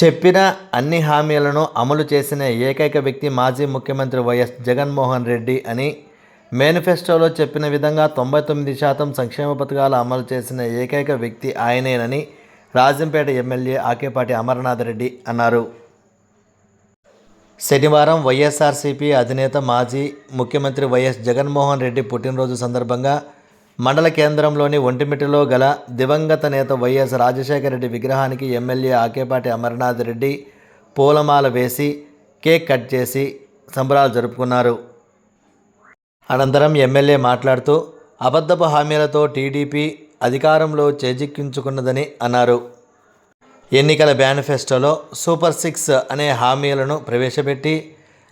చెప్పిన అన్ని హామీలను అమలు చేసిన ఏకైక వ్యక్తి మాజీ ముఖ్యమంత్రి వైఎస్ జగన్మోహన్ రెడ్డి అని, మేనిఫెస్టోలో చెప్పిన విధంగా 99% సంక్షేమ పథకాలు అమలు చేసిన ఏకైక వ్యక్తి ఆయనేనని రాజంపేట ఎమ్మెల్యే ఆకేపాటి అమరనాథ్ రెడ్డి అన్నారు. శనివారం వైఎస్ఆర్సీపీ అధినేత మాజీ ముఖ్యమంత్రి వైఎస్ జగన్మోహన్ రెడ్డి పుట్టినరోజు సందర్భంగా మండల కేంద్రంలోని ఒంటిమిట్టలో గల దివంగత నేత వైఎస్ రాజశేఖర రెడ్డి విగ్రహానికి ఎమ్మెల్యే ఆకేపాటి అమరనాథ్ రెడ్డి పూలమాల వేసి కేక్ కట్ చేసి సంబరాలు జరుపుకున్నారు. అనంతరం ఎమ్మెల్యే మాట్లాడుతూ అబద్ధపు హామీలతో టీడీపీ అధికారంలో చేజిక్కించుకున్నదని అన్నారు. ఎన్నికల మేనిఫెస్టోలో సూపర్ 6 అనే హామీలను ప్రవేశపెట్టి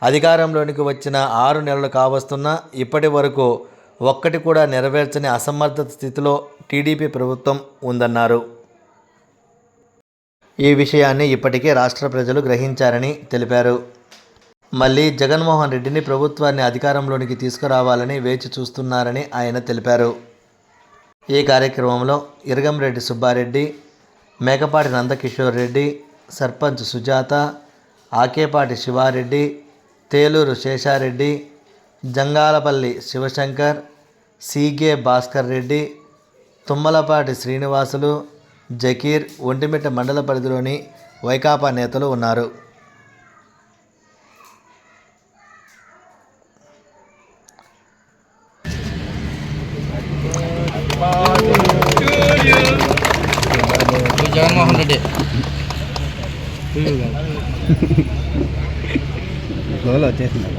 అధికారంలోనికి వచ్చిన 6 నెలలు కావస్తున్నా ఇప్పటి వరకు ఒక్కటి కూడా నెరవేర్చని అసమర్థత స్థితిలో టీడీపీ ప్రభుత్వం ఉందన్నారు. ఈ విషయాన్ని ఇప్పటికే రాష్ట్ర ప్రజలు గ్రహించారని తెలిపారు. మళ్ళీ జగన్మోహన్ రెడ్డిని ప్రభుత్వాన్ని అధికారంలోనికి తీసుకురావాలని వేచి చూస్తున్నారని ఆయన తెలిపారు. ఈ కార్యక్రమంలో ఇరగంరెడ్డి సుబ్బారెడ్డి, మేకపాటి నందకిషోర్ రెడ్డి, సర్పంచ్ సుజాత, ఆకేపాటి శివారెడ్డి, తేలూరు శేషారెడ్డి, జంగాలపల్లి శివశంకర్, సీగే భాస్కర్ రెడ్డి, తుమ్మలపాటి శ్రీనివాసులు, జకీర్, ఒంటిమిట్ట మండల పరిధిలోని వైకాపా నేతలు ఉన్నారు. జగన్మోహన్ రెడ్డి వచ్చేసిందా?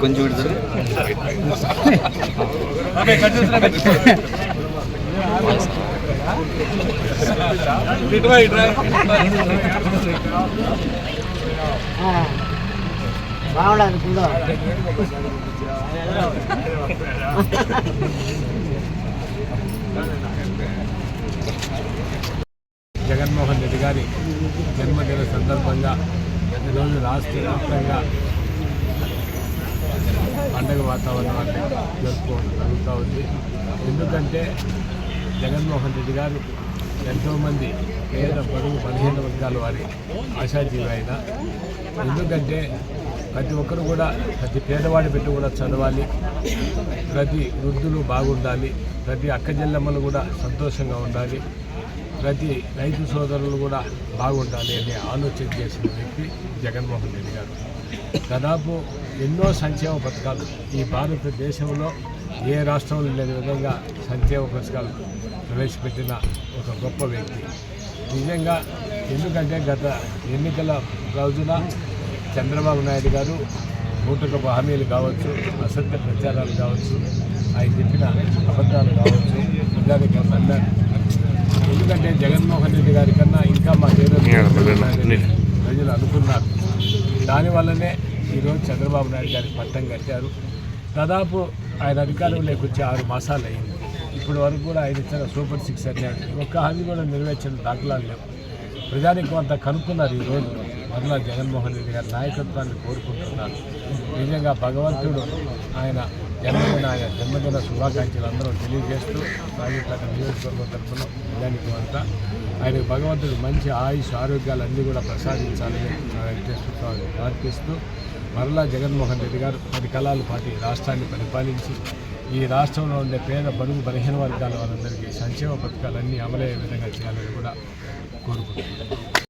కొంచెం రావడానికి కూడా జగన్మోహన్ రెడ్డి గారి జన్మదిన సందర్భంగా ఈరోజు రాష్ట్ర వ్యాప్తంగా పండగ వాతావరణాన్ని జరుపుకోవడం జరుగుతూ ఉంది. ఎందుకంటే జగన్మోహన్ రెడ్డి గారు ఎంతోమంది పేద బడుగు బలహీన వర్గాల వారి ఆశాజీవి అయిన. ఎందుకంటే ప్రతి ఒక్కరు కూడా, ప్రతి పేదవాడి బిడ్డ కూడా చదవాలి, ప్రతి వృద్ధులు బాగుండాలి, ప్రతి అక్కచెల్లెమ్మలు కూడా సంతోషంగా ఉండాలి, ప్రతి రైతు సోదరులు కూడా బాగుండాలి అనే ఆలోచన చేసిన వ్యక్తి జగన్మోహన్ రెడ్డి గారు. దాదాపు ఎన్నో సంక్షేమ పథకాలు ఈ భారతదేశంలో ఏ రాష్ట్రంలో లేని విధంగా సంక్షేమ పథకాలు ప్రవేశపెట్టిన ఒక గొప్ప వ్యక్తి నిజంగా. ఎందుకంటే గత ఎన్నికల రోజున చంద్రబాబు నాయుడు గారు నూటొక్క హామీలు కావచ్చు, అసత్య ప్రచారాలు కావచ్చు, ఆయన చెప్పిన అబద్ధాలు కావచ్చు, నిజానికి అన్నారు. ఎందుకంటే జగన్మోహన్ రెడ్డి గారి కన్నా ఇంకా మా ప్రజలు అనుకున్నారు. దానివల్లనే ఈరోజు చంద్రబాబు నాయుడు గారికి పట్టం కట్టారు. దాదాపు ఆయన అధికారంలోకి వచ్చి 6 మాసాలు అయింది. ఇప్పటి వరకు కూడా ఆయన ఇచ్చిన సూపర్ 6 అన్నాడు, ఒక్క హామీ కూడా నెరవేర్చిన దాఖలాలు లేవు. ప్రజానికి అంత కనుక్కున్నారు. ఈరోజు మరలా జగన్మోహన్ రెడ్డి గారి నాయకత్వాన్ని కోరుకుంటున్నారు. నిజంగా భగవంతుడు ఆయన జన్మదిన శుభాకాంక్షలు అందరూ తెలియజేస్తూ రాజపేట నియోజకవర్గం తరఫున ప్రజానికి అంతా ఆయన భగవంతుడు మంచి ఆయుష్ ఆరోగ్యాలు అన్నీ కూడా ప్రసాదించాలని ప్రార్థిస్తూ మరలా జగన్మోహన్ రెడ్డి గారు 10 కాలాల పాటు రాష్ట్రాన్ని పరిపాలించి ఈ రాష్ట్రంలో ఉండే పేద బడుగు బలహీన వర్గాల వారందరికీ సంక్షేమ పథకాలన్నీ అమలయ్యే విధంగా చేయాలని కూడా కోరుకుంటున్నాను.